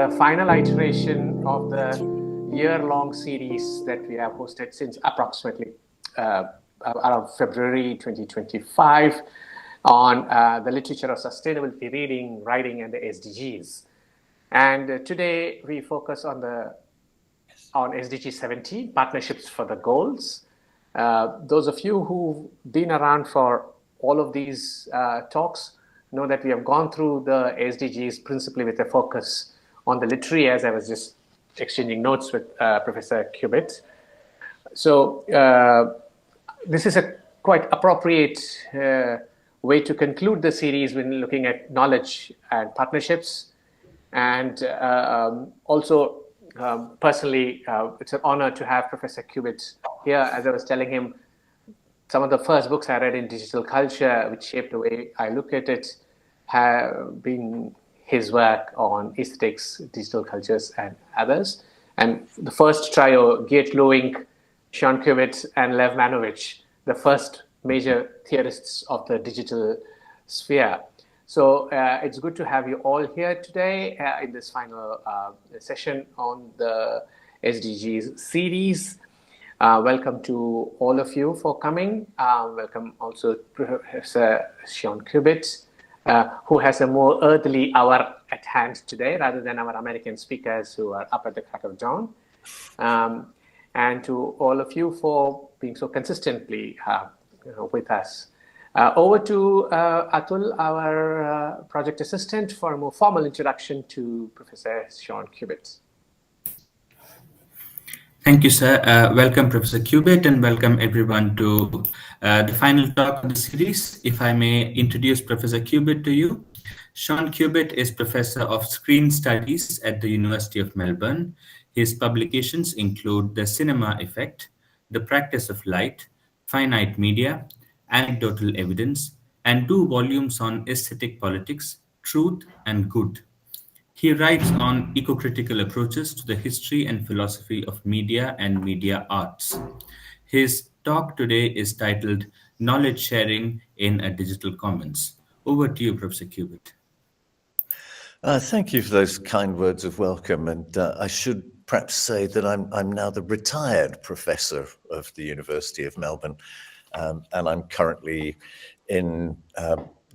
the final iteration of the year-long series that we have hosted since approximately around February 2025 on the literature of sustainability reading, writing, and the SDGs. And today we focus on SDG 17, Partnerships for the Goals. Those of you who've been around for all of these talks know that we have gone through the SDGs principally with a focus on the literary, as I was just exchanging notes with Professor Cubitt. So this is a quite appropriate way to conclude the series when looking at knowledge and partnerships. And also, personally, it's an honor to have Professor Cubitt here. As I was telling him, some of the first books I read in digital culture, which shaped the way I look at it, have been his work on aesthetics, digital cultures, and others. And the first trio, Geert Loink, Seán Cubitt, and Lev Manovich, the first major theorists of the digital sphere. So it's good to have you all here today in this final session on the SDGs series. Welcome to all of you for coming. Welcome also Professor Seán Cubitt, who has a more earthly hour at hand today rather than our American speakers who are up at the crack of dawn. And to all of you for being so consistently with us. Over to Atul, our project assistant, for a more formal introduction to Professor Seán Cubitt. Thank you, sir. Welcome, Professor Cubitt, and welcome everyone to the final talk of the series. If I may introduce Professor Cubitt to you. Seán Cubitt is Professor of Screen Studies at the University of Melbourne. His publications include The Cinema Effect, The Practice of Light, Finite Media, Anecdotal Evidence, and 2 volumes on Aesthetic Politics, Truth and Good. He writes on eco-critical approaches to the history and philosophy of media and media arts. His talk today is titled Knowledge Sharing in a Digital Commons. Over to you, Professor Cubitt. Thank you for those kind words of welcome. And I should perhaps say that I'm now the retired professor of the University of Melbourne. And I'm currently in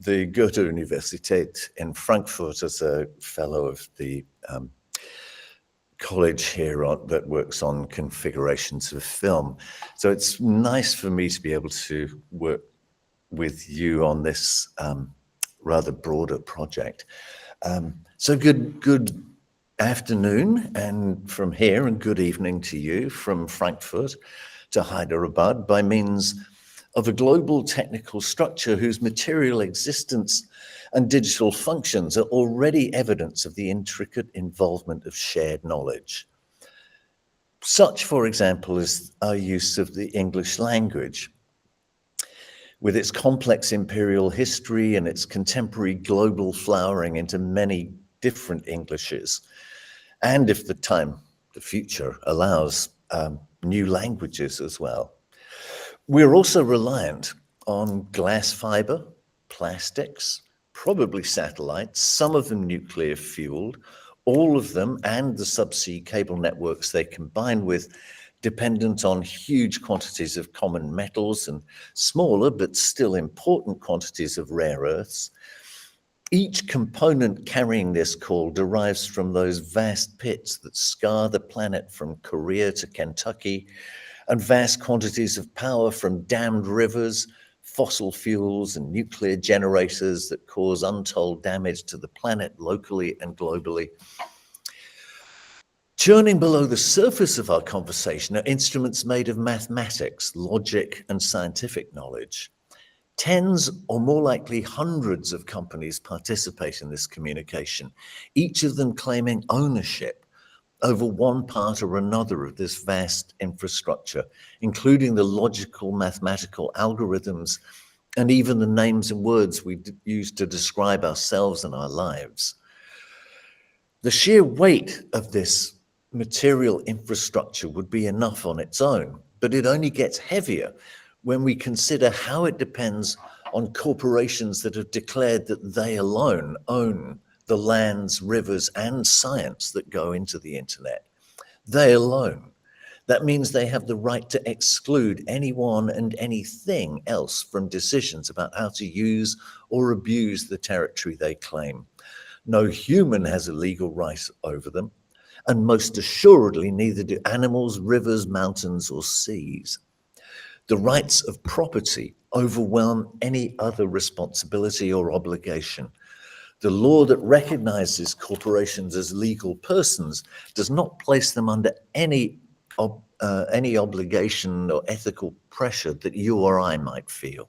the Goethe Universität in Frankfurt as a fellow of the college here that works on configurations of film. So it's nice for me to be able to work with you on this rather broader project. So good afternoon and from here, and good evening to you from Frankfurt to Hyderabad by means of a global technical structure whose material existence and digital functions are already evidence of the intricate involvement of shared knowledge. Such, for example, is our use of the English language, with its complex imperial history and its contemporary global flowering into many different Englishes, and if the future allows, new languages as well. We're also reliant on glass fiber, plastics, probably satellites, some of them nuclear fueled, all of them and the subsea cable networks they combine with, dependent on huge quantities of common metals and smaller but still important quantities of rare earths. Each component carrying this call derives from those vast pits that scar the planet from Korea to Kentucky, and vast quantities of power from dammed rivers, fossil fuels, and nuclear generators that cause untold damage to the planet locally and globally. Churning below the surface of our conversation are instruments made of mathematics, logic, and scientific knowledge. Tens or more likely hundreds of companies participate in this communication, each of them claiming ownership over one part or another of this vast infrastructure, including the logical mathematical algorithms and even the names and words we use to describe ourselves and our lives. The sheer weight of this material infrastructure would be enough on its own, but it only gets heavier when we consider how it depends on corporations that have declared that they alone own the lands, rivers, and science that go into the internet. They alone. That means they have the right to exclude anyone and anything else from decisions about how to use or abuse the territory they claim. No human has a legal right over them, and most assuredly neither do animals, rivers, mountains, or seas. The rights of property overwhelm any other responsibility or obligation. The law that recognizes corporations as legal persons does not place them under any obligation or ethical pressure that you or I might feel.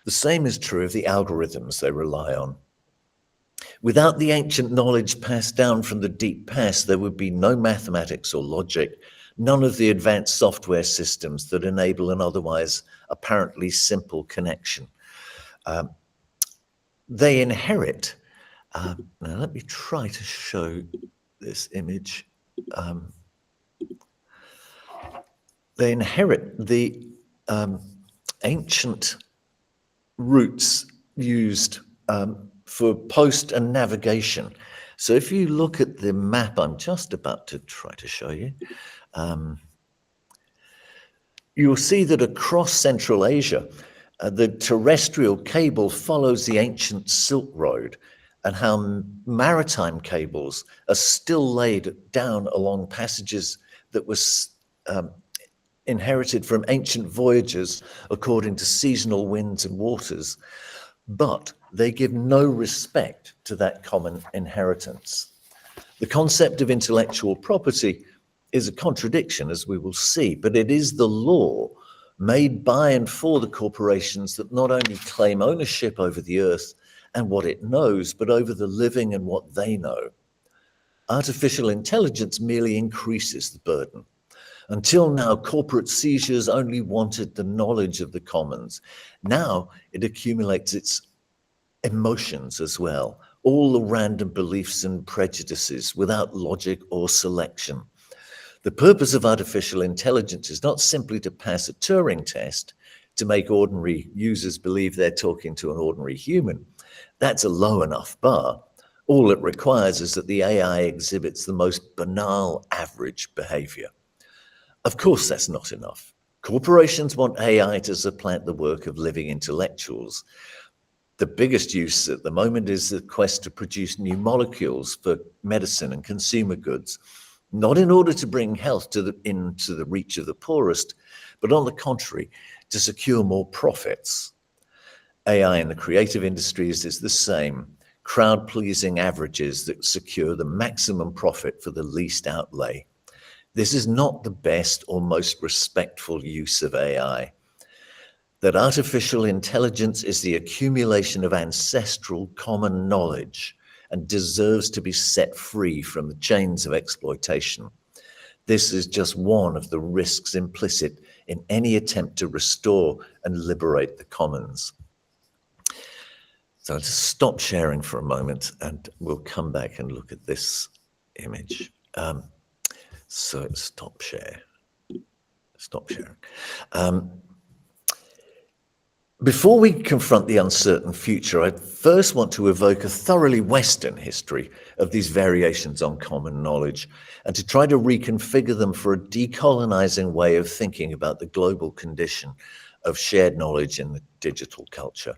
The same is true of the algorithms they rely on. Without the ancient knowledge passed down from the deep past, there would be no mathematics or logic, none of the advanced software systems that enable an otherwise apparently simple connection. They inherit, now let me try to show this image. They inherit the ancient routes used for post and navigation. So if you look at the map I'm just about to try to show you, you'll see that across Central Asia, the terrestrial cable follows the ancient Silk Road, and how maritime cables are still laid down along passages that was inherited from ancient voyagers according to seasonal winds and waters, but they give no respect to that common inheritance. The concept of intellectual property is a contradiction, as we will see, but it is the law made by and for the corporations that not only claim ownership over the earth and what it knows, but over the living and what they know. Artificial intelligence merely increases the burden. Until now, corporate seizures only wanted the knowledge of the commons. Now it accumulates its emotions as well, all the random beliefs and prejudices without logic or selection. The purpose of artificial intelligence is not simply to pass a Turing test, to make ordinary users believe they're talking to an ordinary human. That's a low enough bar. All it requires is that the AI exhibits the most banal average behavior. Of course, that's not enough. Corporations want AI to supplant the work of living intellectuals. The biggest use at the moment is the quest to produce new molecules for medicine and consumer goods, not in order to bring health into the reach of the poorest, but on the contrary, to secure more profits. AI in the creative industries is the same, crowd-pleasing averages that secure the maximum profit for the least outlay. This is not the best or most respectful use of AI. That artificial intelligence is the accumulation of ancestral common knowledge and deserves to be set free from the chains of exploitation. This is just one of the risks implicit in any attempt to restore and liberate the commons. So I'll just stop sharing for a moment and we'll come back and look at this image. So stop sharing. Before we confront the uncertain future, I first want to evoke a thoroughly Western history of these variations on common knowledge and to try to reconfigure them for a decolonizing way of thinking about the global condition of shared knowledge in the digital culture.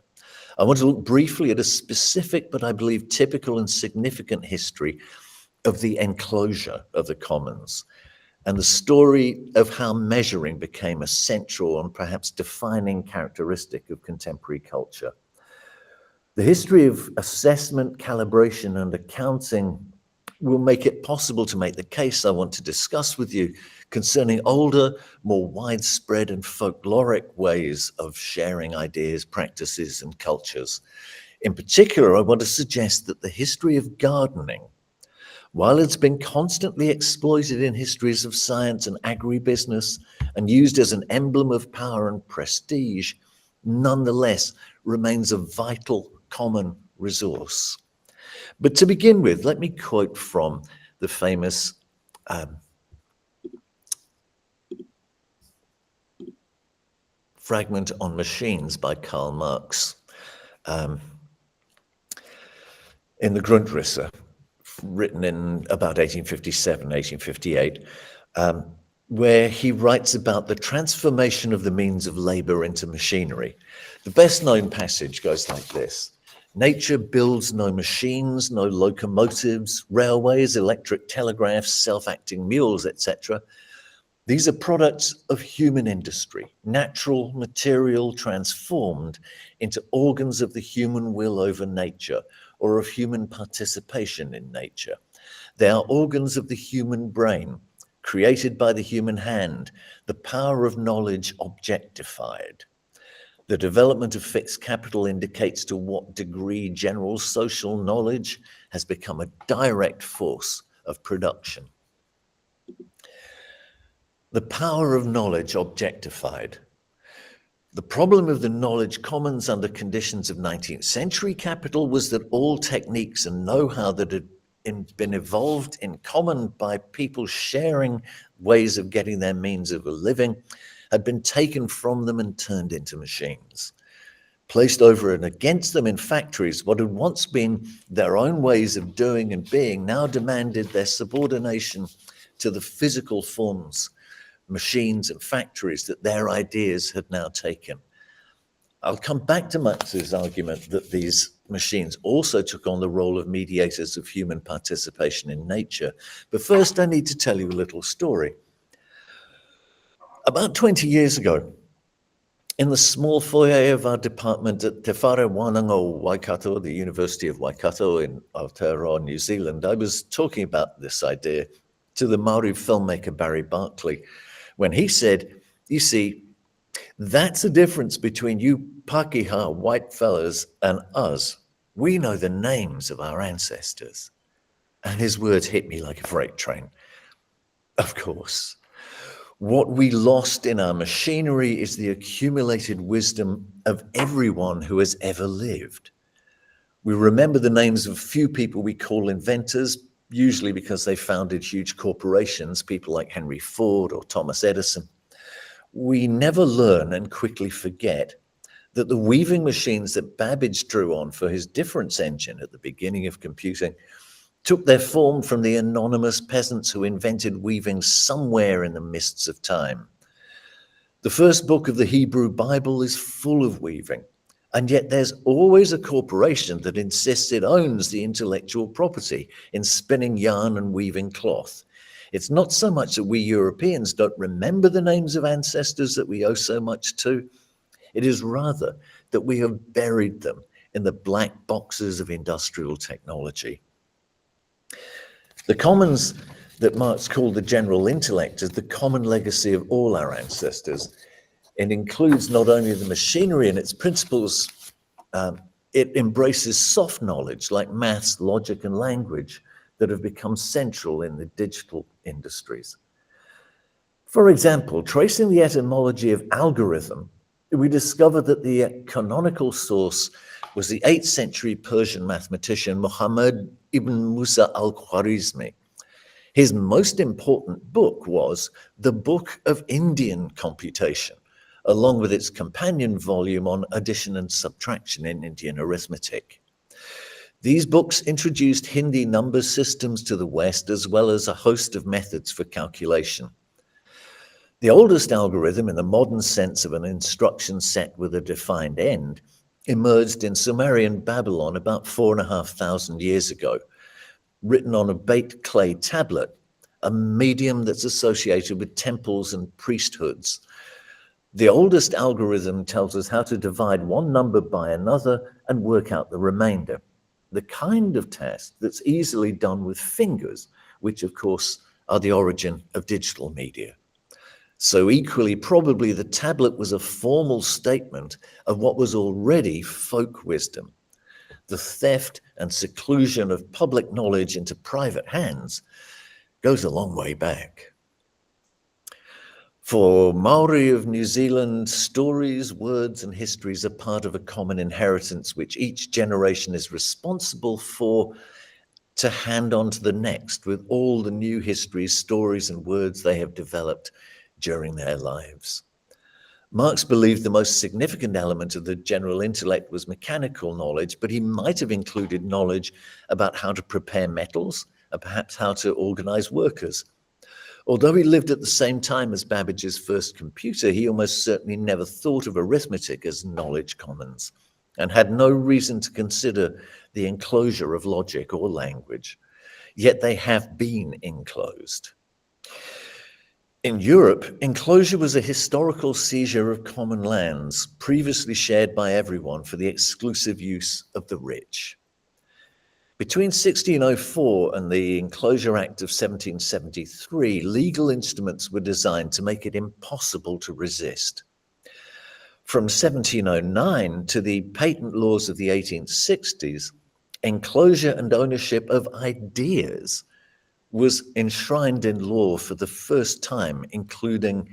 I want to look briefly at a specific, but I believe typical and significant history of the enclosure of the commons and the story of how measuring became a central and perhaps defining characteristic of contemporary culture. The history of assessment, calibration, and accounting will make it possible to make the case I want to discuss with you concerning older, more widespread and folkloric ways of sharing ideas, practices, and cultures. In particular, I want to suggest that the history of gardening, while it's been constantly exploited in histories of science and agribusiness and used as an emblem of power and prestige, nonetheless remains a vital common resource. But to begin with, let me quote from the famous fragment on machines by Karl Marx. in the Grundrisse, written in about 1857, 1858, where he writes about the transformation of the means of labor into machinery. The best known passage goes like this: nature builds no machines, no locomotives, railways, electric telegraphs, self-acting mules, etc. These are products of human industry, natural material transformed into organs of the human will over nature, or of human participation in nature. They are organs of the human brain, created by the human hand, the power of knowledge objectified. The development of fixed capital indicates to what degree general social knowledge has become a direct force of production. The power of knowledge objectified. The problem of the knowledge commons under conditions of 19th century capital was that all techniques and know-how that had been evolved in common by people sharing ways of getting their means of a living had been taken from them and turned into machines. Placed over and against them in factories, what had once been their own ways of doing and being now demanded their subordination to the physical forms, machines and factories that their ideas had now taken. I'll come back to Marx's argument that these machines also took on the role of mediators of human participation in nature. But first, I need to tell you a little story. About 20 years ago, in the small foyer of our department at Te Whare Wānanga Waikato, the University of Waikato in Aotearoa, New Zealand, I was talking about this idea to the Māori filmmaker Barry Barclay, when he said, you see, that's the difference between you Pākehā white fellas and us. We know the names of our ancestors. And his words hit me like a freight train. Of course. What we lost in our machinery is the accumulated wisdom of everyone who has ever lived. We remember the names of a few people we call inventors, usually because they founded huge corporations, people like Henry Ford or Thomas Edison. We never learn and quickly forget that the weaving machines that Babbage drew on for his difference engine at the beginning of computing took their form from the anonymous peasants who invented weaving somewhere in the mists of time. The first book of the Hebrew Bible is full of weaving, and yet there's always a corporation that insists it owns the intellectual property in spinning yarn and weaving cloth. It's not so much that we Europeans don't remember the names of ancestors that we owe so much to. It is rather that we have buried them in the black boxes of industrial technology. The commons that Marx called the general intellect is the common legacy of all our ancestors. It includes not only the machinery and its principles, it embraces soft knowledge like maths, logic, and language that have become central in the digital industries. For example, tracing the etymology of algorithm, we discover that the canonical source was the 8th century Persian mathematician Muhammad ibn Musa al-Khwarizmi. His most important book was the Book of Indian Computation, along with its companion volume on addition and subtraction in Indian arithmetic. These books introduced Hindi number systems to the West, as well as a host of methods for calculation. The oldest algorithm, in the modern sense of an instruction set with a defined end, emerged in Sumerian Babylon about 4,500 years ago, written on a baked clay tablet, a medium that's associated with temples and priesthoods. The oldest algorithm tells us how to divide one number by another and work out the remainder, the kind of task that's easily done with fingers, which of course are the origin of digital media. So equally, probably the tablet was a formal statement of what was already folk wisdom. The theft and seclusion of public knowledge into private hands goes a long way back. For Maori of New Zealand, stories, words, and histories are part of a common inheritance which each generation is responsible for to hand on to the next with all the new histories, stories, and words they have developed during their lives. Marx believed the most significant element of the general intellect was mechanical knowledge, but he might have included knowledge about how to prepare metals and perhaps how to organize workers. Although he lived at the same time as Babbage's first computer, he almost certainly never thought of arithmetic as knowledge commons and had no reason to consider the enclosure of logic or language. Yet they have been enclosed. In Europe, enclosure was a historical seizure of common lands previously shared by everyone for the exclusive use of the rich. Between 1604 and the Enclosure Act of 1773, legal instruments were designed to make it impossible to resist. From 1709 to the patent laws of the 1860s, enclosure and ownership of ideas was enshrined in law for the first time, including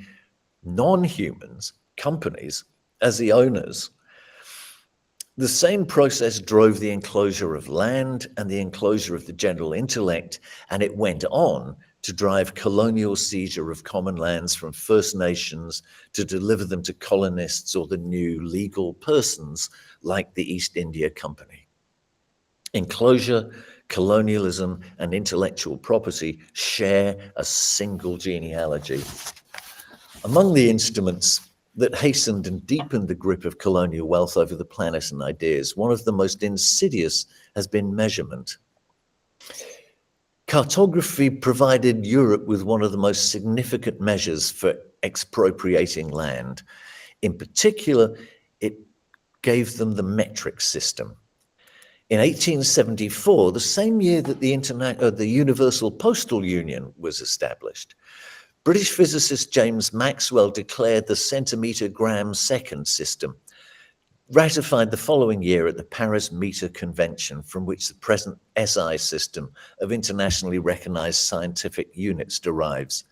non-humans, companies, as the owners. The same process drove the enclosure of land and the enclosure of the general intellect, and it went on to drive colonial seizure of common lands from First Nations to deliver them to colonists or the new legal persons like the East India Company. Enclosure, colonialism, and intellectual property share a single genealogy. Among the instruments that hastened and deepened the grip of colonial wealth over the planet and ideas, one of the most insidious has been measurement. Cartography provided Europe with one of the most significant measures for expropriating land. In particular, it gave them the metric system. In 1874, the same year that the Universal Postal Union was established, British physicist James Maxwell declared the centimetre-gram-second system, ratified the following year at the Paris Meter Convention, from which the present SI system of internationally recognized scientific units derives.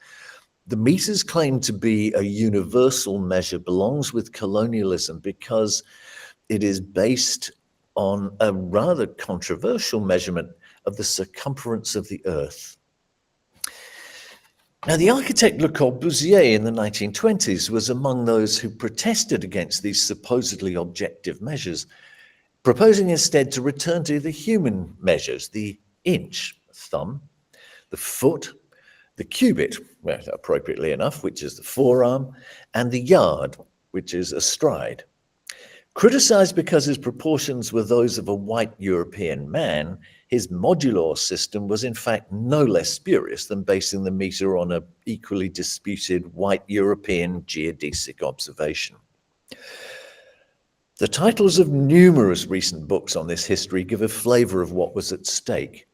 The meter's claim to be a universal measure belongs with colonialism because it is based on a rather controversial measurement of the circumference of the Earth. Now, the architect Le Corbusier in the 1920s was among those who protested against these supposedly objective measures, proposing instead to return to the human measures, the inch, thumb, the foot, the cubit, well, appropriately enough, which is the forearm, and the yard, which is a stride. Criticized because his proportions were those of a white European man, his modular system was in fact no less spurious than basing the meter on an equally disputed white European geodesic observation. The titles of numerous recent books on this history give a flavor of what was at stake: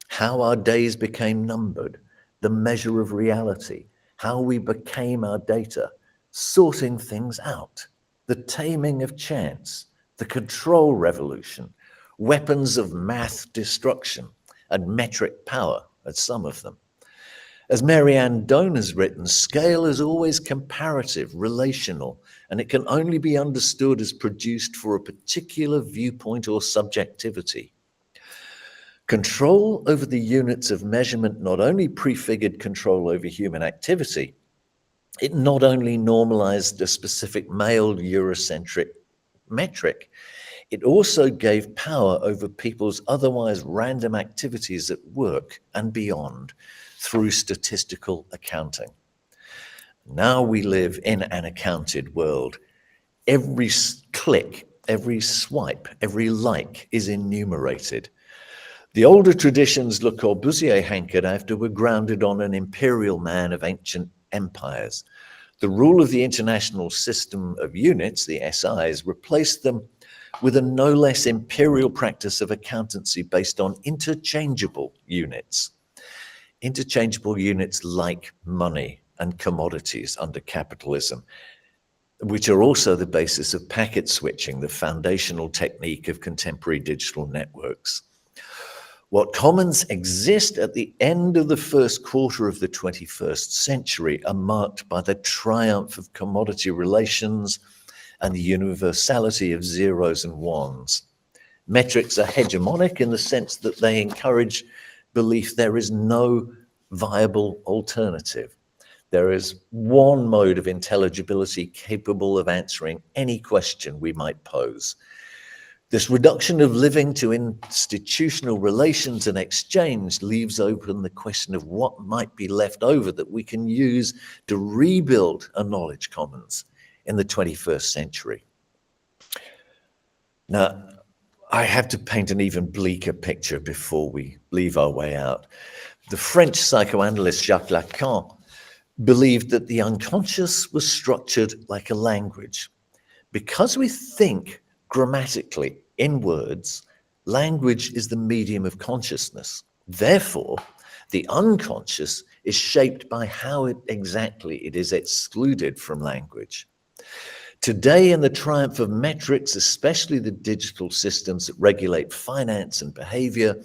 how our days became numbered, the measure of reality, how we became our data, sorting things out, the taming of chance, the control revolution, weapons of math destruction, and metric power at some of them. As Marianne Doan has written, scale is always comparative, relational, and it can only be understood as produced for a particular viewpoint or subjectivity. Control over the units of measurement not only prefigured control over human activity, it not only normalized a specific male Eurocentric metric, it also gave power over people's otherwise random activities at work and beyond through statistical accounting. Now we live in an accounted world. Every click, every swipe, every like is enumerated. The older traditions Le Corbusier hankered after were grounded on an imperial man of ancient empires. The rule of the international system of units, the SIs, replaced them with a no less imperial practice of accountancy based on interchangeable units. Interchangeable units like money and commodities under capitalism, which are also the basis of packet switching, the foundational technique of contemporary digital networks. What commons exist at the end of the first quarter of the 21st century are marked by the triumph of commodity relations and the universality of zeros and ones. Metrics are hegemonic in the sense that they encourage belief there is no viable alternative. There is one mode of intelligibility capable of answering any question we might pose. This reduction of living to institutional relations and exchange leaves open the question of what might be left over that we can use to rebuild a knowledge commons in the 21st century. Now, I have to paint an even bleaker picture before we leave our way out. The French psychoanalyst Jacques Lacan believed that the unconscious was structured like a language. Because we think grammatically in words, language is the medium of consciousness. Therefore, the unconscious is shaped by how exactly it is excluded from language. Today, in the triumph of metrics, especially the digital systems that regulate finance and behavior,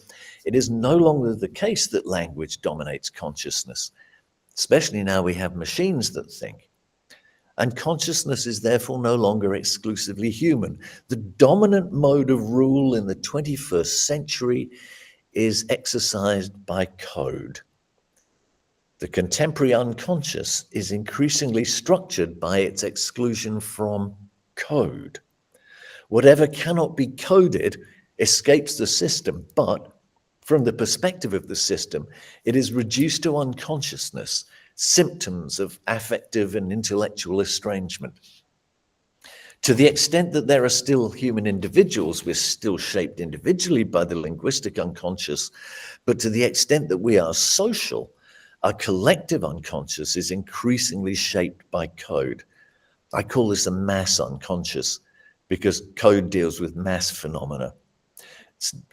it is no longer the case that language dominates consciousness, especially now we have machines that think. And consciousness is therefore no longer exclusively human. The dominant mode of rule in the 21st century is exercised by code. The contemporary unconscious is increasingly structured by its exclusion from code. Whatever cannot be coded escapes the system, but from the perspective of the system, it is reduced to unconsciousness, symptoms of affective and intellectual estrangement. To the extent that there are still human individuals, we're still shaped individually by the linguistic unconscious, but to the extent that we are social, our collective unconscious is increasingly shaped by code. I call this a mass unconscious because code deals with mass phenomena,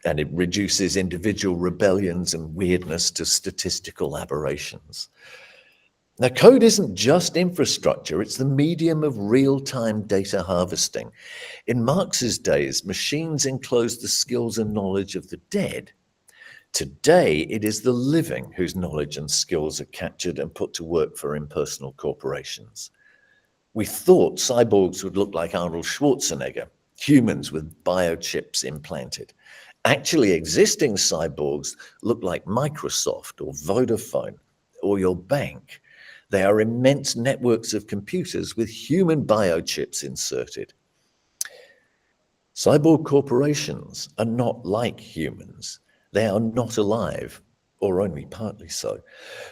and it reduces individual rebellions and weirdness to statistical aberrations. Now, code isn't just infrastructure, it's the medium of real-time data harvesting. In Marx's days, machines enclosed the skills and knowledge of the dead. Today, it is the living whose knowledge and skills are captured and put to work for impersonal corporations. We thought cyborgs would look like Arnold Schwarzenegger, humans with biochips implanted. Actually, existing cyborgs look like Microsoft or Vodafone or your bank. They are immense networks of computers with human biochips inserted. Cyborg corporations are not like humans. They are not alive, or only partly so.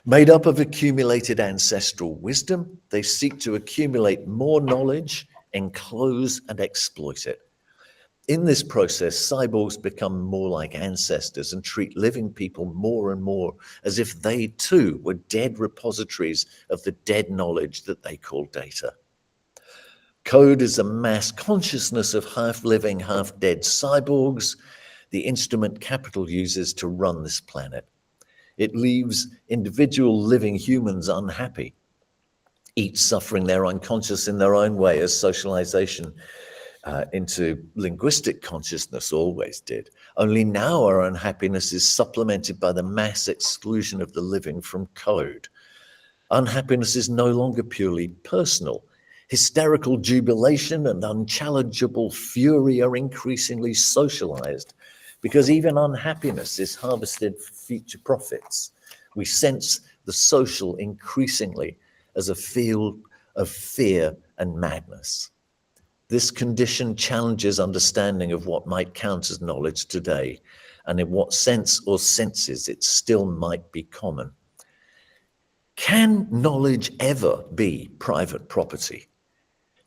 Made up of accumulated ancestral wisdom, they seek to accumulate more knowledge, enclose and exploit it. In this process, cyborgs become more like ancestors and treat living people more and more as if they too were dead repositories of the dead knowledge that they call data. Code is a mass consciousness of half-living, half-dead cyborgs, the instrument capital uses to run this planet. It leaves individual living humans unhappy, each suffering their unconscious in their own way, as socialization into linguistic consciousness always did. Only now our unhappiness is supplemented by the mass exclusion of the living from code. Unhappiness is no longer purely personal. Hysterical jubilation and unchallengeable fury are increasingly socialized, because even unhappiness is harvested for future profits. We sense the social increasingly as a field of fear and madness. This condition challenges understanding of what might count as knowledge today, and in what sense or senses it still might be common. Can knowledge ever be private property?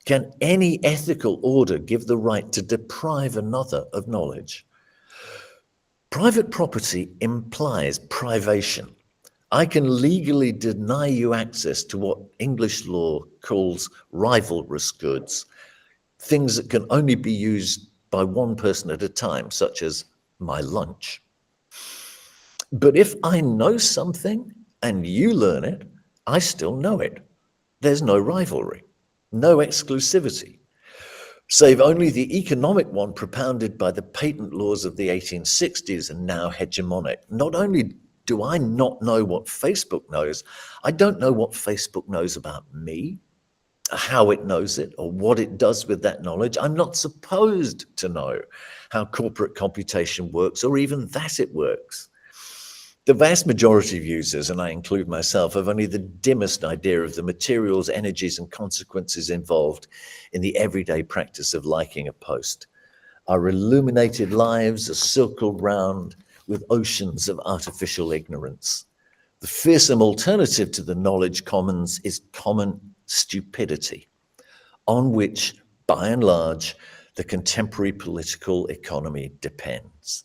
Can any ethical order give the right to deprive another of knowledge? Private property implies privation. I can legally deny you access to what English law calls rivalrous goods, things that can only be used by one person at a time, such as my lunch. But if I know something and you learn it, I still know it. There's no rivalry, no exclusivity, save only the economic one propounded by the patent laws of the 1860s and now hegemonic. Not only do I not know what Facebook knows, I don't know what Facebook knows about me, how it knows it, or what it does with that knowledge. I'm not supposed to know how corporate computation works, or even that it works. The vast majority of users, and I include myself, have only the dimmest idea of the materials, energies, and consequences involved in the everyday practice of liking a post. Our illuminated lives are circled round with oceans of artificial ignorance. The fearsome alternative to the knowledge commons is common stupidity, on which, by and large, the contemporary political economy depends.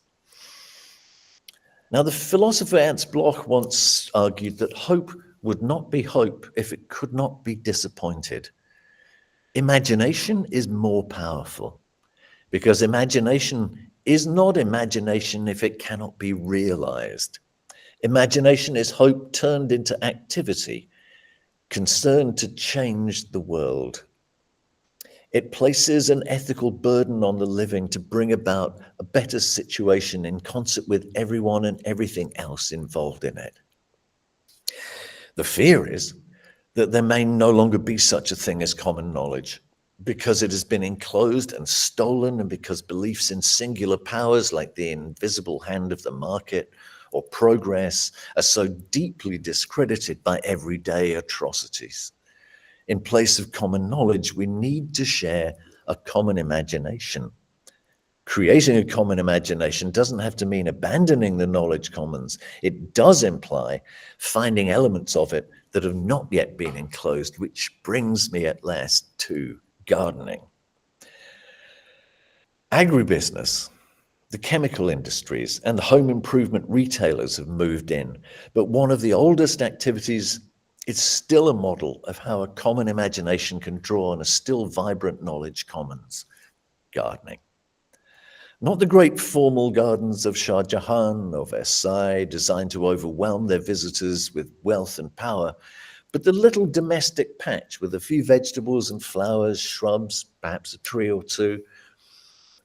Now, the philosopher Ernst Bloch once argued that hope would not be hope if it could not be disappointed. Imagination is more powerful, because imagination is not imagination if it cannot be realized. Imagination is hope turned into activity, concerned to change the world. It places an ethical burden on the living to bring about a better situation in concert with everyone and everything else involved in it. The fear is that there may no longer be such a thing as common knowledge, because it has been enclosed and stolen, and because beliefs in singular powers like the invisible hand of the market or progress are so deeply discredited by everyday atrocities. In place of common knowledge, we need to share a common imagination. Creating a common imagination doesn't have to mean abandoning the knowledge commons. It does imply finding elements of it that have not yet been enclosed, which brings me at last to gardening. Agribusiness, the chemical industries, and the home improvement retailers have moved in, but one of the oldest activities is still a model of how a common imagination can draw on a still vibrant knowledge commons: gardening. Not the great formal gardens of Shah Jahan or Versailles designed to overwhelm their visitors with wealth and power, but the little domestic patch with a few vegetables and flowers, shrubs, perhaps a tree or two.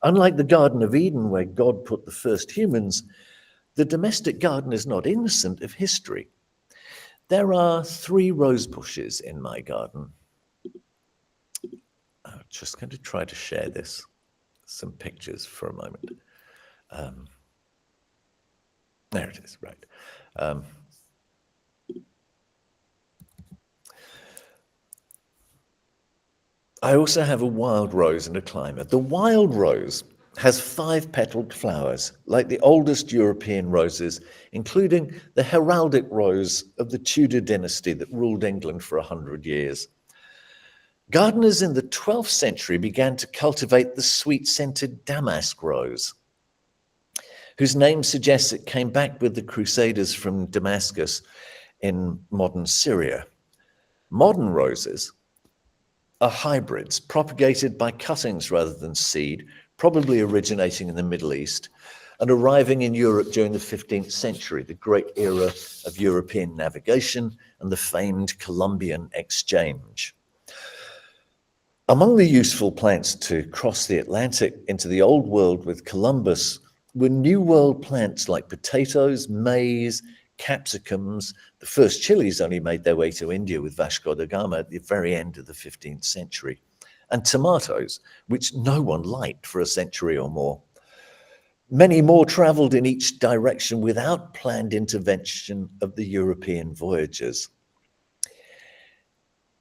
Unlike the Garden of Eden, where God put the first humans, the domestic garden is not innocent of history. There are 3 rose bushes in my garden. I'm just going to try to share this, some pictures for a moment. There it is, right. I also have a wild rose and a climber. The wild rose has 5-petaled flowers, like the oldest European roses, including the heraldic rose of the Tudor dynasty that ruled England for 100 years. Gardeners in the 12th century began to cultivate the sweet-scented damask rose, whose name suggests it came back with the Crusaders from Damascus in modern Syria. Modern roses are hybrids propagated by cuttings rather than seed, probably originating in the Middle East and arriving in Europe during the 15th century, the great era of European navigation and the famed Columbian exchange. Among the useful plants to cross the Atlantic into the Old World with Columbus were New World plants like potatoes, maize, capsicums. The first chilies only made their way to India with Vasco da Gama at the very end of the 15th century, and tomatoes, which no one liked for a century or more. Many more traveled in each direction without planned intervention of the European voyagers.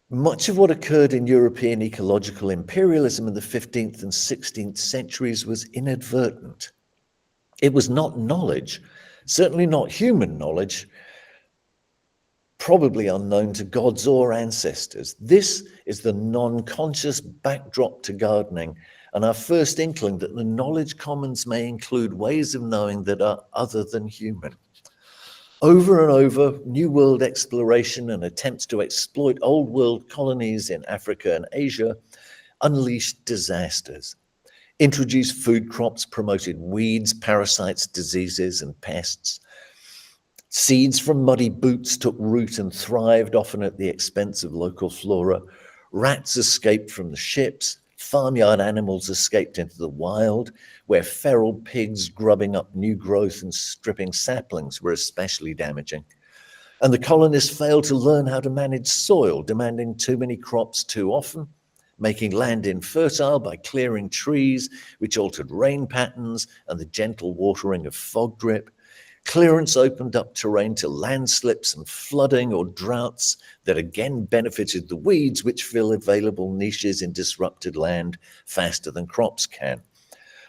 Much of what occurred in European ecological imperialism in the 15th and 16th centuries was inadvertent. It was not knowledge, certainly not human knowledge, probably unknown to gods or ancestors. This is the non-conscious backdrop to gardening, and our first inkling that the knowledge commons may include ways of knowing that are other than human. Over and over, New World exploration and attempts to exploit Old World colonies in Africa and Asia unleashed disasters. Introduced food crops, promoted weeds, parasites, diseases, and pests. Seeds from muddy boots took root and thrived, often at the expense of local flora. Rats escaped from the ships. Farmyard animals escaped into the wild, where feral pigs grubbing up new growth and stripping saplings were especially damaging. And the colonists failed to learn how to manage soil, demanding too many crops too often, making land infertile by clearing trees, which altered rain patterns and the gentle watering of fog drip, Clearance opened up terrain to landslips and flooding or droughts that again benefited the weeds, which fill available niches in disrupted land faster than crops can.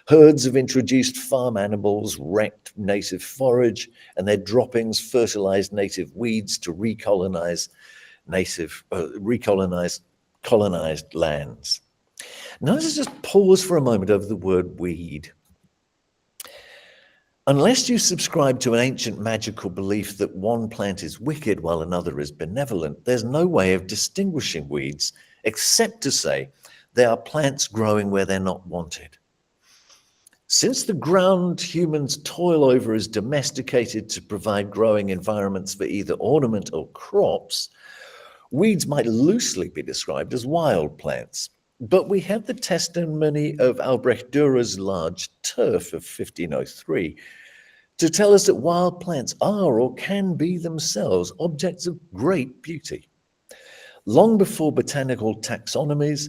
Herds of introduced farm animals wrecked native forage, and their droppings fertilized native weeds to colonized lands. Now let's just pause for a moment over the word weed. Unless you subscribe to an ancient magical belief that one plant is wicked while another is benevolent, there's no way of distinguishing weeds except to say they are plants growing where they're not wanted. Since the ground humans toil over is domesticated to provide growing environments for either ornament or crops, weeds might loosely be described as wild plants. But we have the testimony of Albrecht Dürer's large turf of 1503 to tell us that wild plants are or can be themselves objects of great beauty. Long before botanical taxonomies,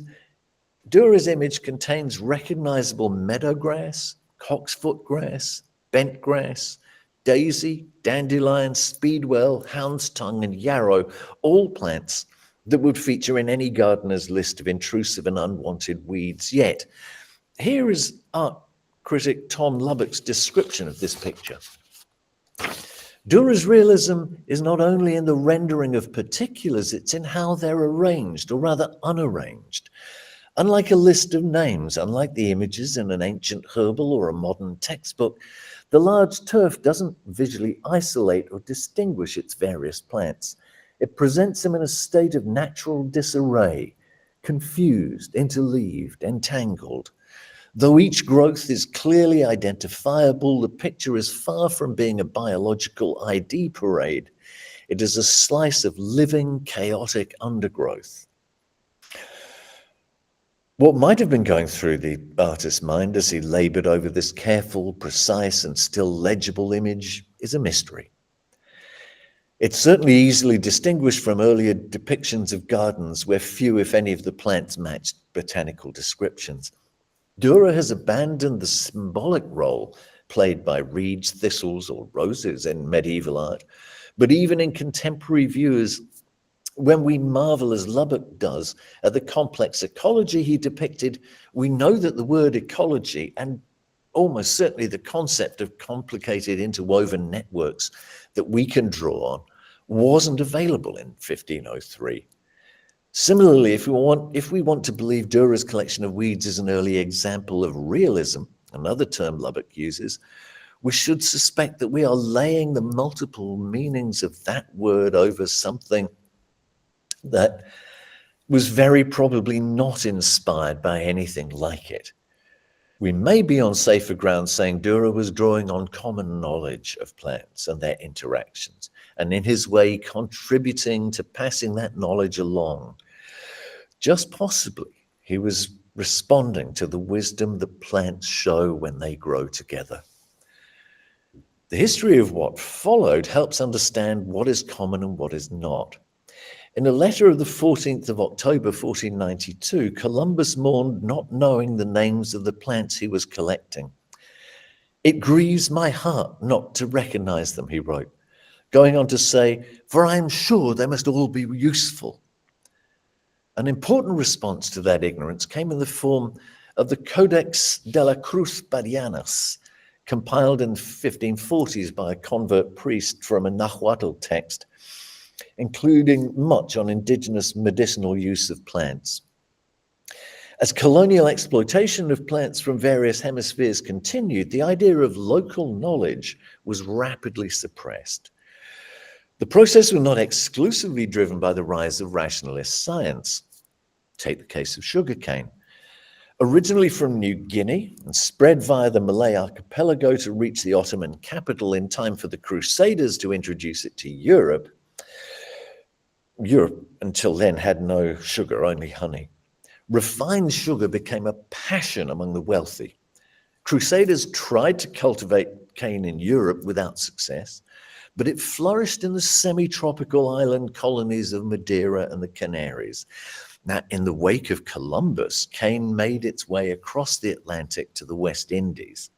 Dürer's image contains recognizable meadowgrass, cocksfoot grass, bent grass, daisy, dandelion, speedwell, hound's tongue, and yarrow, all plants that would feature in any gardener's list of intrusive and unwanted weeds. Yet, here is art critic Tom Lubbock's description of this picture. Dürer's realism is not only in the rendering of particulars, it's in how they're arranged, or rather unarranged. Unlike a list of names, unlike the images in an ancient herbal or a modern textbook, the large turf doesn't visually isolate or distinguish its various plants. It presents them in a state of natural disarray, confused, interleaved, entangled. Though each growth is clearly identifiable, the picture is far from being a biological ID parade. It is a slice of living, chaotic undergrowth. What might have been going through the artist's mind as he labored over this careful, precise, and still legible image is a mystery. It's certainly easily distinguished from earlier depictions of gardens where few, if any, of the plants matched botanical descriptions. Dürer has abandoned the symbolic role played by reeds, thistles, or roses in medieval art, but even in contemporary viewers, when we marvel, as Lubbock does, at the complex ecology he depicted, we know that the word ecology, and almost certainly the concept of complicated interwoven networks that we can draw on, wasn't available in 1503. Similarly, if we want to believe Dürer's collection of weeds is an early example of realism, another term Lubbock uses, we should suspect that we are laying the multiple meanings of that word over something that was very probably not inspired by anything like it. We may be on safer ground saying Dürer was drawing on common knowledge of plants and their interactions, and in his way contributing to passing that knowledge along. Just possibly, he was responding to the wisdom that plants show when they grow together. The history of what followed helps understand what is common and what is not. In a letter of the 14th of October, 1492, Columbus mourned not knowing the names of the plants he was collecting. "It grieves my heart not to recognize them," he wrote, going on to say, "for I am sure they must all be useful." An important response to that ignorance came in the form of the Codex de la Cruz Badianas, compiled in the 1540s by a convert priest from a Nahuatl text, including much on indigenous medicinal use of plants. As colonial exploitation of plants from various hemispheres continued, the idea of local knowledge was rapidly suppressed. The process was not exclusively driven by the rise of rationalist science. Take the case of sugarcane. Originally from New Guinea and spread via the Malay archipelago to reach the Ottoman capital in time for the Crusaders to introduce it to Europe. Europe until then had no sugar, only honey. Refined sugar became a passion among the wealthy. Crusaders tried to cultivate cane in Europe without success, but it flourished in the semi-tropical island colonies of Madeira and the Canaries. Now, in the wake of Columbus, cane made its way across the Atlantic to the West Indies.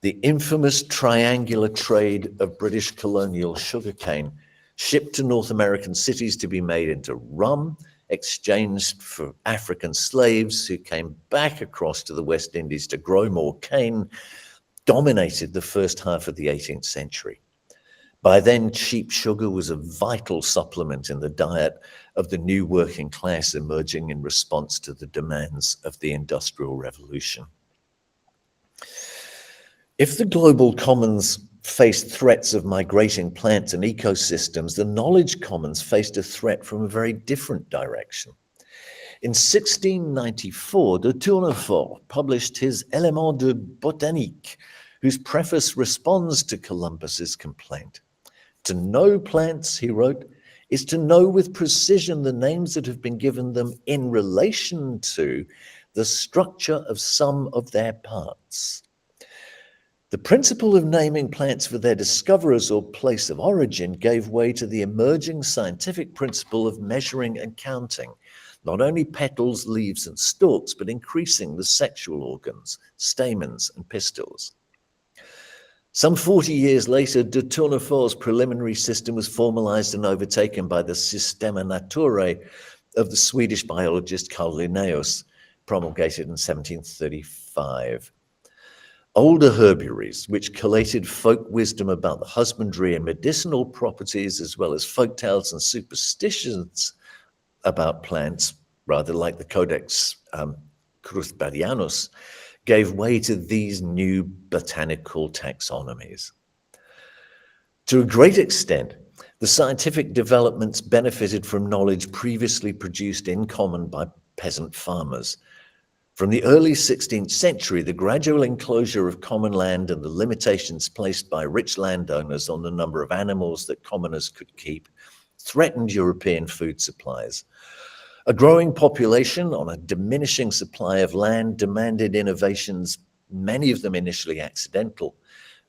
the infamous triangular trade of British colonial sugarcane, shipped to North American cities to be made into rum, exchanged for African slaves who came back across to the West Indies to grow more cane, dominated the first half of the 18th century. By then, cheap sugar was a vital supplement in the diet of the new working class emerging in response to the demands of the Industrial Revolution. If the global commons faced threats of migrating plants and ecosystems, the knowledge commons faced a threat from a very different direction. In 1694, de Tournefort published his Éléments de botanique, whose preface responds to Columbus's complaint. To know plants, he wrote, is to know with precision the names that have been given them in relation to the structure of some of their parts. The principle of naming plants for their discoverers or place of origin gave way to the emerging scientific principle of measuring and counting, not only petals, leaves, and stalks, but increasing the sexual organs, stamens, and pistils. Some 40 years later, de Tournefort's preliminary system was formalized and overtaken by the Systema Naturae of the Swedish biologist Carl Linnaeus, promulgated in 1735. Older herbaries, which collated folk wisdom about the husbandry and medicinal properties, as well as folk tales and superstitions about plants, rather like the Codex Cruzbarianus, gave way to these new botanical taxonomies. To a great extent, the scientific developments benefited from knowledge previously produced in common by peasant farmers. From the early 16th century, the gradual enclosure of common land and the limitations placed by rich landowners on the number of animals that commoners could keep threatened European food supplies. A growing population on a diminishing supply of land demanded innovations, many of them initially accidental,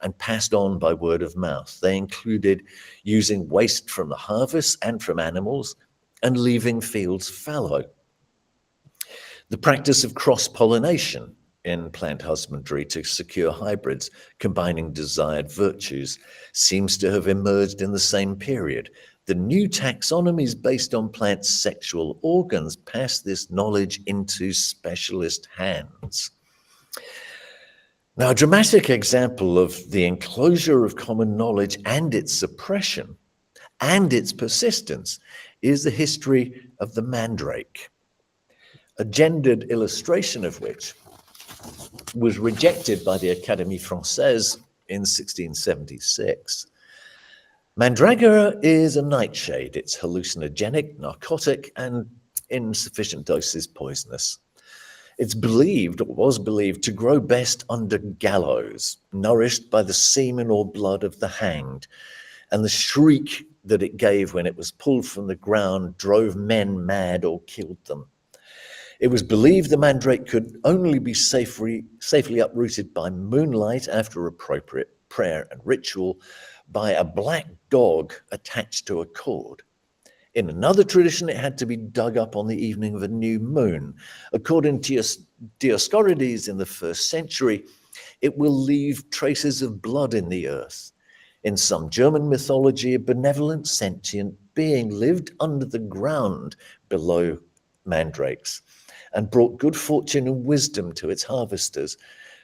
and passed on by word of mouth. They included using waste from the harvest and from animals and leaving fields fallow. The practice of cross-pollination in plant husbandry to secure hybrids combining desired virtues seems to have emerged in the same period. The new taxonomies based on plants' sexual organs pass this knowledge into specialist hands. Now, a dramatic example of the enclosure of common knowledge and its suppression and its persistence is the history of the mandrake, a gendered illustration of which was rejected by the Académie Française in 1676. Mandragora is a nightshade. It's hallucinogenic, narcotic, and in sufficient doses poisonous. It's believed, or was believed, to grow best under gallows, nourished by the semen or blood of the hanged, and the shriek that it gave when it was pulled from the ground drove men mad or killed them. It was believed the mandrake could only be safely uprooted by moonlight after appropriate prayer and ritual by a black dog attached to a cord. In another tradition, it had to be dug up on the evening of a new moon. According to Dioscorides in the 1st century, it will leave traces of blood in the earth. In some German mythology, a benevolent sentient being lived under the ground below mandrakes and brought good fortune and wisdom to its harvesters,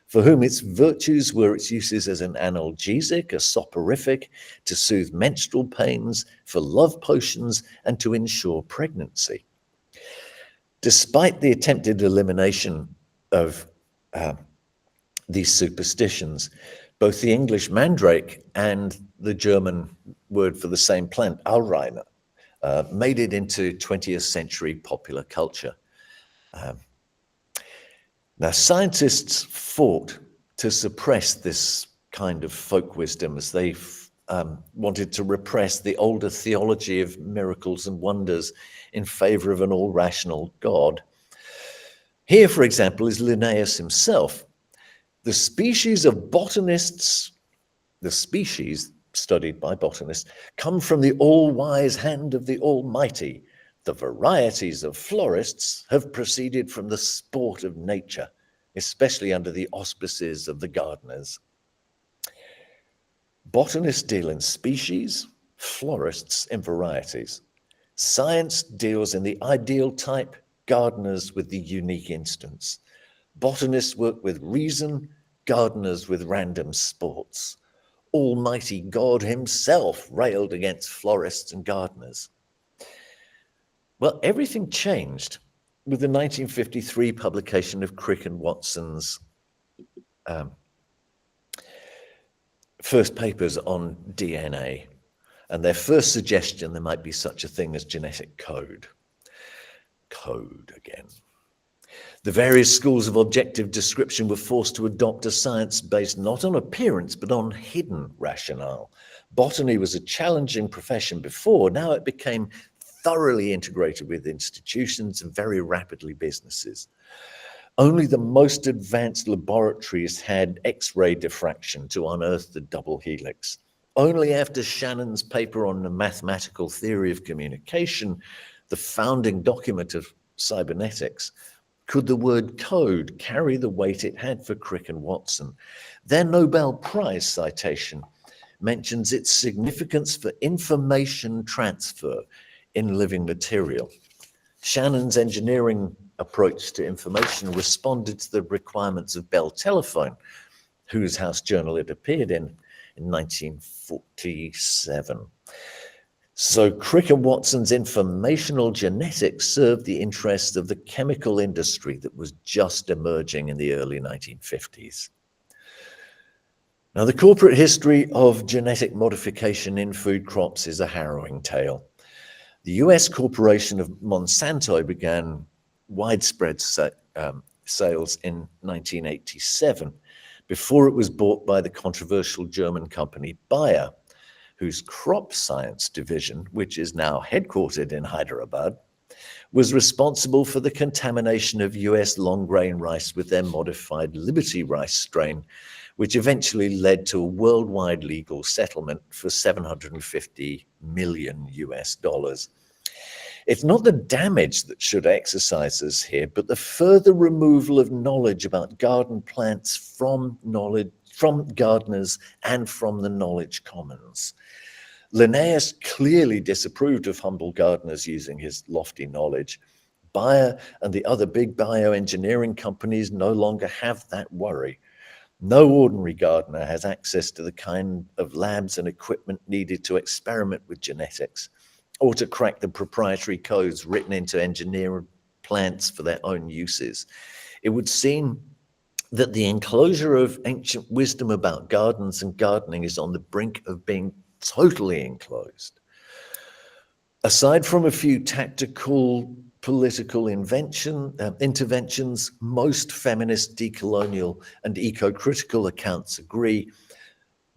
for whom its virtues were its uses as an analgesic, a soporific, to soothe menstrual pains, for love potions, and to ensure pregnancy. Despite the attempted elimination of these superstitions, both the English mandrake and the German word for the same plant, Allreiner, made it into 20th century popular culture. Now, scientists fought to suppress this kind of folk wisdom as they wanted to repress the older theology of miracles and wonders in favor of an all-rational God. Here, for example, is Linnaeus himself. The species of botanists, the species studied by botanists, come from the all-wise hand of the Almighty. The varieties of florists have proceeded from the sport of nature, especially under the auspices of the gardeners. Botanists deal in species, florists in varieties. Science deals in the ideal type, gardeners with the unique instance. Botanists work with reason, gardeners with random sports. Almighty God himself railed against florists and gardeners. Well, everything changed with the 1953 publication of Crick and Watson's first papers on DNA and their first suggestion there might be such a thing as genetic code. Code again. The various schools of objective description were forced to adopt a science based not on appearance, but on hidden rationale. Botany was a challenging profession before. Now it became thoroughly integrated with institutions and very rapidly businesses. Only the most advanced laboratories had X-ray diffraction to unearth the double helix. Only after Shannon's paper on the mathematical theory of communication, the founding document of cybernetics, could the word code carry the weight it had for Crick and Watson. Their Nobel Prize citation mentions its significance for information transfer in living material. Shannon's engineering approach to information responded to the requirements of Bell Telephone, whose house journal it appeared in 1947. So Crick and Watson's informational genetics served the interests of the chemical industry that was just emerging in the early 1950s. Now, the corporate history of genetic modification in food crops is a harrowing tale. The US corporation of Monsanto began widespread sales in 1987 before it was bought by the controversial German company Bayer, whose crop science division, which is now headquartered in Hyderabad, was responsible for the contamination of US long-grain rice with their modified Liberty rice strain, which eventually led to a worldwide legal settlement for $750 million US. It's not the damage that should exercise us here, but the further removal of knowledge about garden plants from gardeners and from the knowledge commons. Linnaeus clearly disapproved of humble gardeners using his lofty knowledge. Bayer and the other big bioengineering companies no longer have that worry. No ordinary gardener has access to the kind of labs and equipment needed to experiment with genetics or to crack the proprietary codes written into engineered plants for their own uses. It would seem that the enclosure of ancient wisdom about gardens and gardening is on the brink of being totally enclosed. Aside from a few tactical political interventions, most feminist, decolonial, and eco-critical accounts agree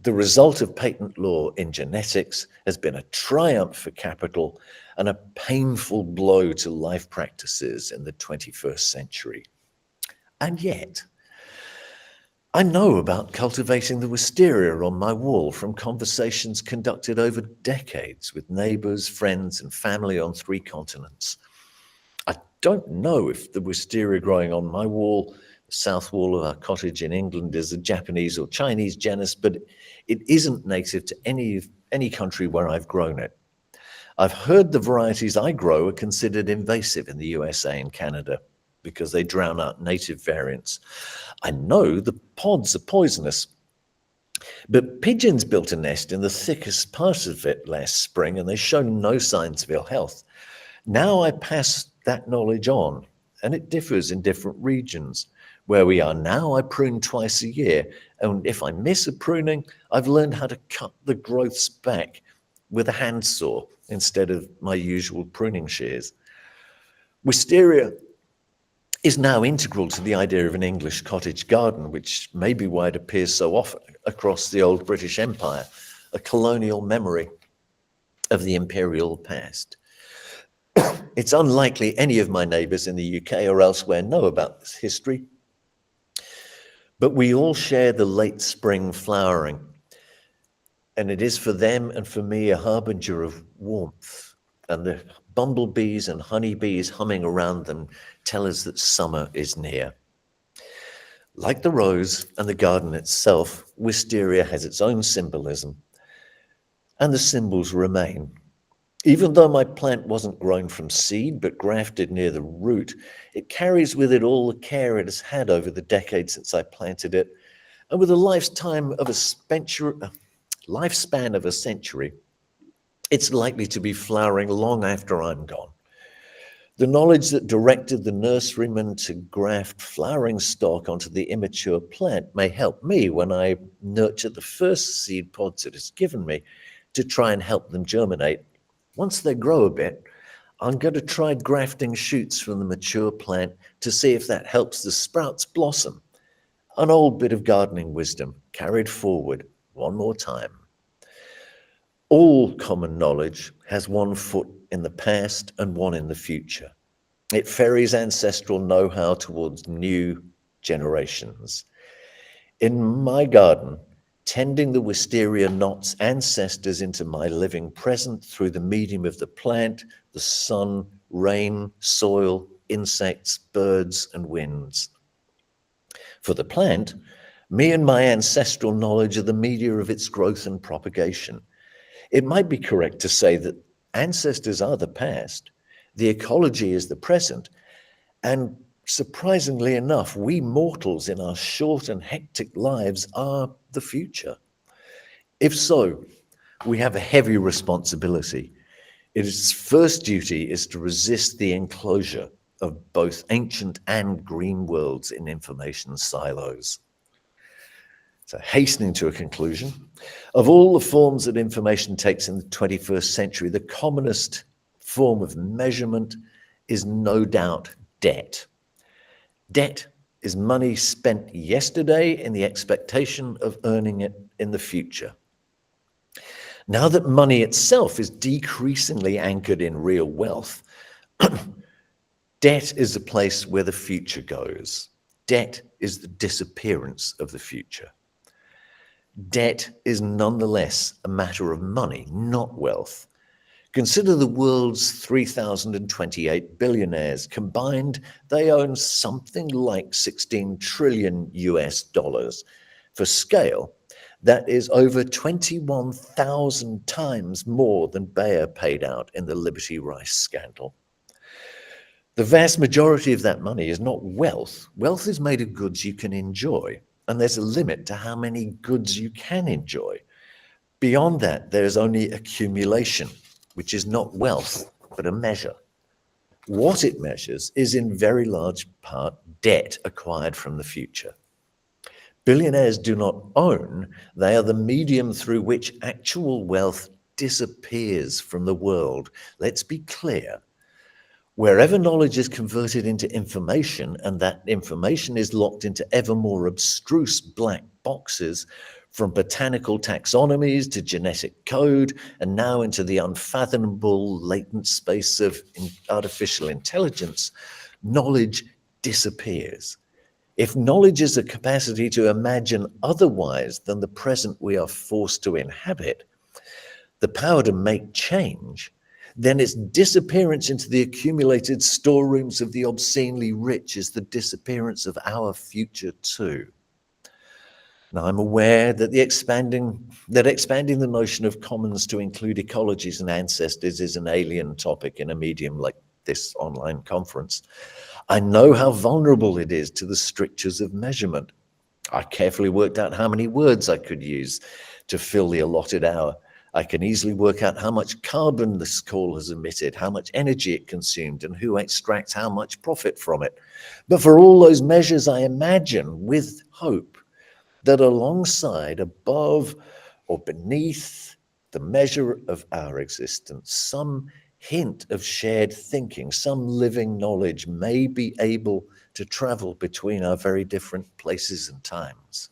the result of patent law in genetics has been a triumph for capital and a painful blow to life practices in the 21st century. And yet, I know about cultivating the wisteria on my wall from conversations conducted over decades with neighbors, friends, and family on 3 continents. I don't know if the wisteria growing on my wall, the south wall of our cottage in England, is a Japanese or Chinese genus, but it isn't native to any country where I've grown it. I've heard the varieties I grow are considered invasive in the USA and Canada because they drown out native variants. I know the pods are poisonous, but pigeons built a nest in the thickest part of it last spring and they show no signs of ill health. Now I pass that knowledge on, and it differs in different regions. Where we are now, I prune twice a year, and if I miss a pruning, I've learned how to cut the growths back with a handsaw instead of my usual pruning shears. Wisteria is now integral to the idea of an English cottage garden, which may be why it appears so often across the old British Empire, a colonial memory of the imperial past. It's unlikely any of my neighbors in the UK or elsewhere know about this history, but we all share the late spring flowering, and it is for them and for me a harbinger of warmth, and the bumblebees and honeybees humming around them tell us that summer is near. Like the rose and the garden itself, wisteria has its own symbolism, and the symbols remain. Even though my plant wasn't grown from seed, but grafted near the root, it carries with it all the care it has had over the decades since I planted it. And with a lifespan of a century, it's likely to be flowering long after I'm gone. The knowledge that directed the nurseryman to graft flowering stock onto the immature plant may help me when I nurture the first seed pods it has given me to try and help them germinate. Once they grow a bit, I'm going to try grafting shoots from the mature plant to see if that helps the sprouts blossom. An old bit of gardening wisdom carried forward one more time. All common knowledge has one foot in the past and one in the future. It ferries ancestral know-how towards new generations. In my garden, tending the wisteria knots ancestors into my living present through the medium of the plant, the sun, rain, soil, insects, birds, and winds. For the plant, me and my ancestral knowledge are the media of its growth and propagation. It might be correct to say that ancestors are the past, the ecology is the present, and surprisingly enough, we mortals in our short and hectic lives are the future. If so, we have a heavy responsibility. Its first duty is to resist the enclosure of both ancient and green worlds in information silos. So, hastening to a conclusion, of all the forms that information takes in the 21st century, the commonest form of measurement is no doubt debt. Debt is money spent yesterday in the expectation of earning it in the future. Now that money itself is decreasingly anchored in real wealth, debt is the place where the future goes. Debt is the disappearance of the future. Debt is nonetheless a matter of money, not wealth. Consider the world's 3,028 billionaires. Combined, they own something like 16 trillion US dollars. For scale, that is over 21,000 times more than Bayer paid out in the Liberty Rice scandal. The vast majority of that money is not wealth. Wealth is made of goods you can enjoy, and there's a limit to how many goods you can enjoy. Beyond that, there is only accumulation, which is not wealth, but a measure. What it measures is in very large part debt acquired from the future. Billionaires do not own, they are the medium through which actual wealth disappears from the world. Let's be clear. Wherever knowledge is converted into information, and that information is locked into ever more abstruse black boxes, from botanical taxonomies to genetic code, and now into the unfathomable latent space of artificial intelligence, knowledge disappears. If knowledge is a capacity to imagine otherwise than the present we are forced to inhabit, the power to make change, then its disappearance into the accumulated storerooms of the obscenely rich is the disappearance of our future too. Now, I'm aware that expanding the notion of commons to include ecologies and ancestors is an alien topic in a medium like this online conference. I know how vulnerable it is to the strictures of measurement. I carefully worked out how many words I could use to fill the allotted hour. I can easily work out how much carbon this call has emitted, how much energy it consumed, and who extracts how much profit from it. But for all those measures, I imagine with hope that alongside, above, or beneath the measure of our existence, some hint of shared thinking, some living knowledge may be able to travel between our very different places and times.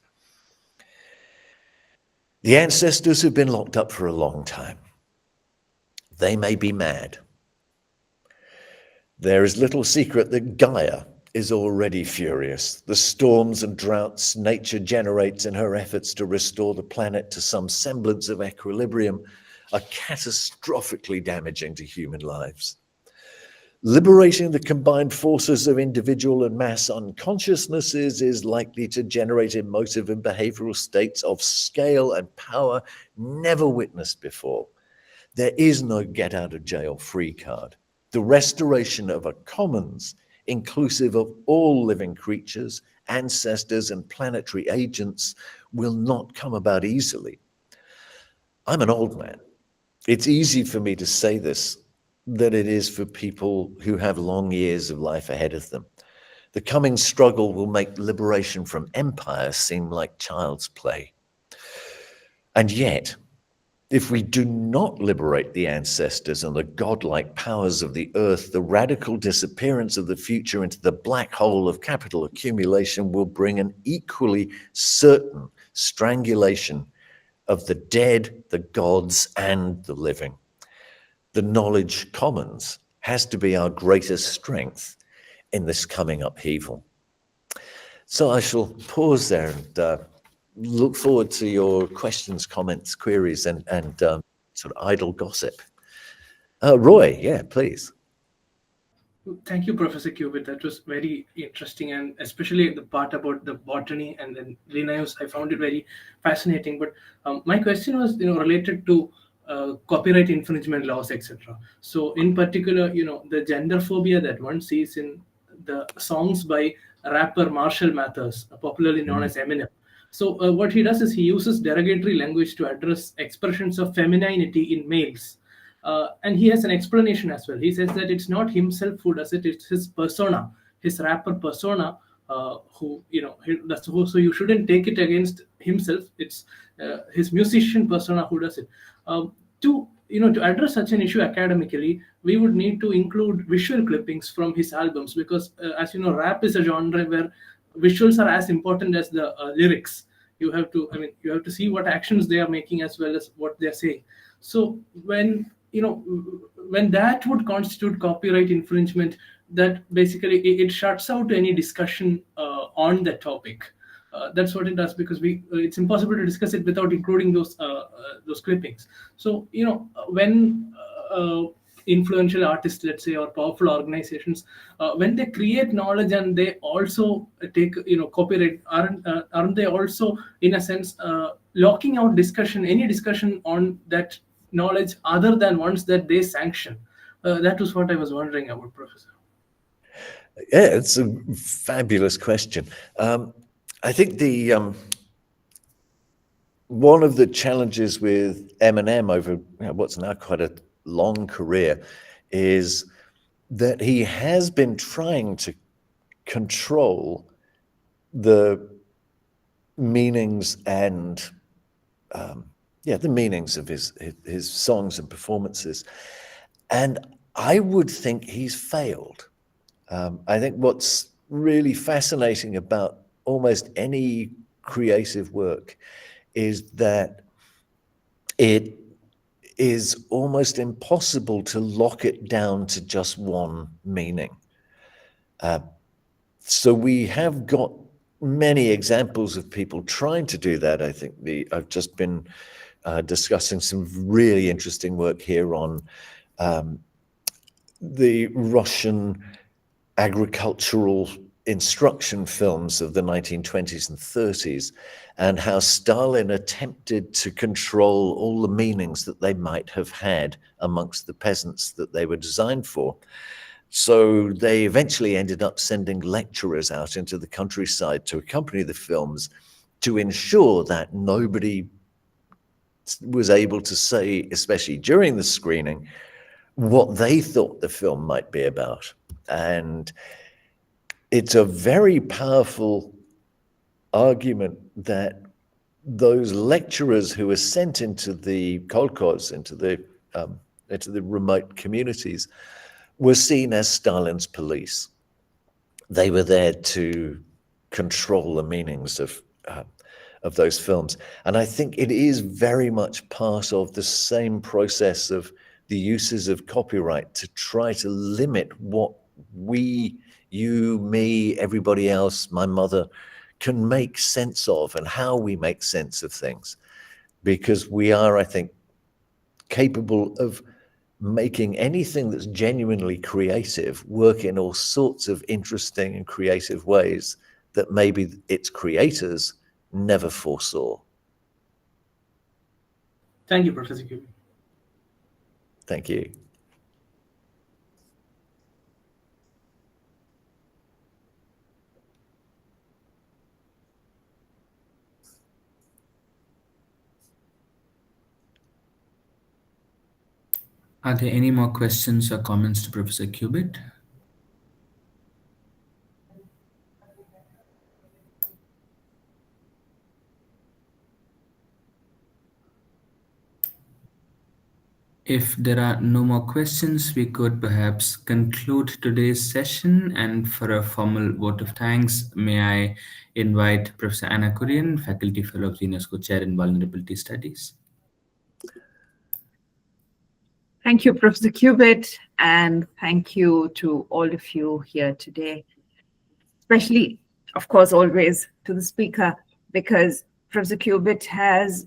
The ancestors have been locked up for a long time. They may be mad. There is little secret that Gaia is already furious. The storms and droughts nature generates in her efforts to restore the planet to some semblance of equilibrium are catastrophically damaging to human lives. Liberating the combined forces of individual and mass unconsciousnesses is likely to generate emotive and behavioral states of scale and power never witnessed before. There is no get out of jail free card. The restoration of a commons, inclusive of all living creatures, ancestors, and planetary agents, will not come about easily. I'm an old man. It's easy for me to say this than it is for people who have long years of life ahead of them. The coming struggle will make liberation from empire seem like child's play. And yet, if we do not liberate the ancestors and the godlike powers of the earth, the radical disappearance of the future into the black hole of capital accumulation will bring an equally certain strangulation of the dead, the gods, and the living. The knowledge commons has to be our greatest strength in this coming upheaval. So I shall pause there and look forward to your questions, comments, queries, and sort of idle gossip. Roy, yeah, please. Thank you, Professor Cubitt. That was very interesting, and especially the part about the botany and then Linnaeus, I found it very fascinating. But my question was, related to copyright infringement laws, etc. So, in particular, the gender phobia that one sees in the songs by rapper Marshall Mathers, popularly known as Eminem. So, what he does is he uses derogatory language to address expressions of femininity in males. And he has an explanation as well. He says that it's not himself who does it; it's his persona, his rapper persona, who that's who. So you shouldn't take it against himself. It's his musician persona who does it. To address such an issue academically, we would need to include visual clippings from his albums because, as you know, rap is a genre where visuals are as important as the lyrics. You have to see what actions they are making as well as what they're saying. So when that would constitute copyright infringement, that basically it shuts out any discussion on that topic. That's what it does because it's impossible to discuss it without including those clippings. So when influential artists, let's say, or powerful organizations, when they create knowledge and they also take copyright, aren't they also in a sense locking out any discussion on that knowledge other than ones that they sanction? That was what I was wondering about, Professor. Yeah, it's a fabulous question. I think one of the challenges with Eminem over what's now quite a long career is that he has been trying to control the meanings and the meanings of his songs and performances. And I would think he's failed. I think what's really fascinating about almost any creative work is that it is almost impossible to lock it down to just one meaning. So we have got many examples of people trying to do that. I think I've just been discussing some really interesting work here on the Russian agricultural instruction films of the 1920s and 30s, and how Stalin attempted to control all the meanings that they might have had amongst the peasants that they were designed for. So they eventually ended up sending lecturers out into the countryside to accompany the films to ensure that nobody was able to say, especially during the screening, what they thought the film might be about. And it's a very powerful argument that those lecturers who were sent into the kolkhoz, into the remote communities, were seen as Stalin's police. They were there to control the meanings of those films. And I think it is very much part of the same process of the uses of copyright to try to limit what we, you, me, everybody else, my mother, can make sense of and how we make sense of things. Because we are, I think, capable of making anything that's genuinely creative work in all sorts of interesting and creative ways that maybe its creators never foresaw. Thank you, Professor Cubitt. Thank you. Are there any more questions or comments to Professor Cubitt? If there are no more questions, we could perhaps conclude today's session. And for a formal vote of thanks, may I invite Professor Anna Kurian, Faculty Fellow of the UNESCO Chair in Vulnerability Studies. Thank you, Professor Cubitt, and thank you to all of you here today, especially, of course, always to the speaker, because Professor Cubitt has,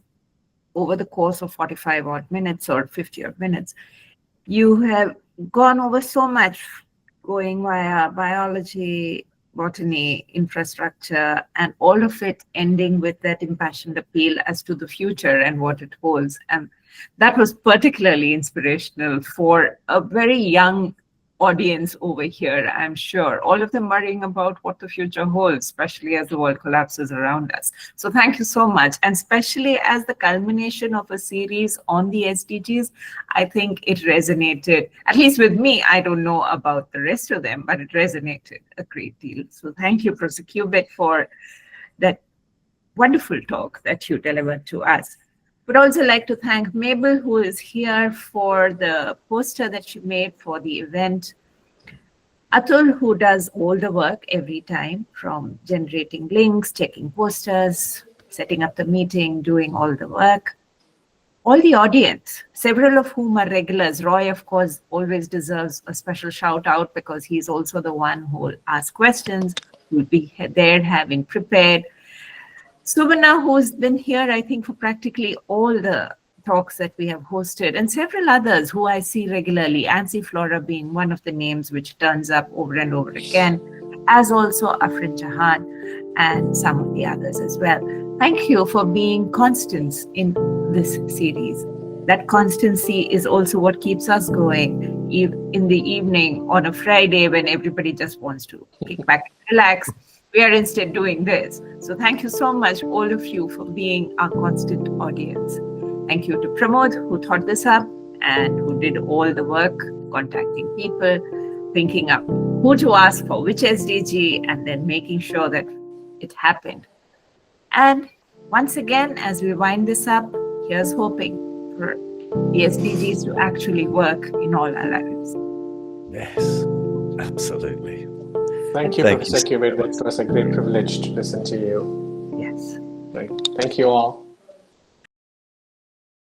over the course of 45 odd minutes or 50 odd minutes, you have gone over so much, going via biology, botany, infrastructure, and all of it ending with that impassioned appeal as to the future and what it holds. And that was particularly inspirational for a very young audience over here, I'm sure. All of them worrying about what the future holds, especially as the world collapses around us. So thank you so much. And especially as the culmination of a series on the SDGs, I think it resonated, at least with me. I don't know about the rest of them, but it resonated a great deal. So thank you, Professor Cubitt, for that wonderful talk that you delivered to us. Would also like to thank Mabel, who is here, for the poster that she made for the event. Atul, who does all the work every time, from generating links, checking posters, setting up the meeting, doing all the work. All the audience, several of whom are regulars. Roy, of course, always deserves a special shout out because he's also the one who will ask questions, who will be there having prepared. Subhana, who's been here, I think, for practically all the talks that we have hosted, and several others who I see regularly, Ansi Flora being one of the names which turns up over and over again, as also Afrin Jahan and some of the others as well. Thank you for being constants in this series. That constancy is also what keeps us going in the evening on a Friday when everybody just wants to kick back and relax. We are instead doing this. So thank you so much, all of you, for being our constant audience. Thank you to Pramod, who thought this up and who did all the work, contacting people, thinking up who to ask for which SDG, and then making sure that it happened. And once again, as we wind this up, here's hoping for the SDGs to actually work in all our lives. Yes, absolutely. Thank you, Professor Cubitt. It was a great privilege to listen to you. Yes. Right. Thank you all.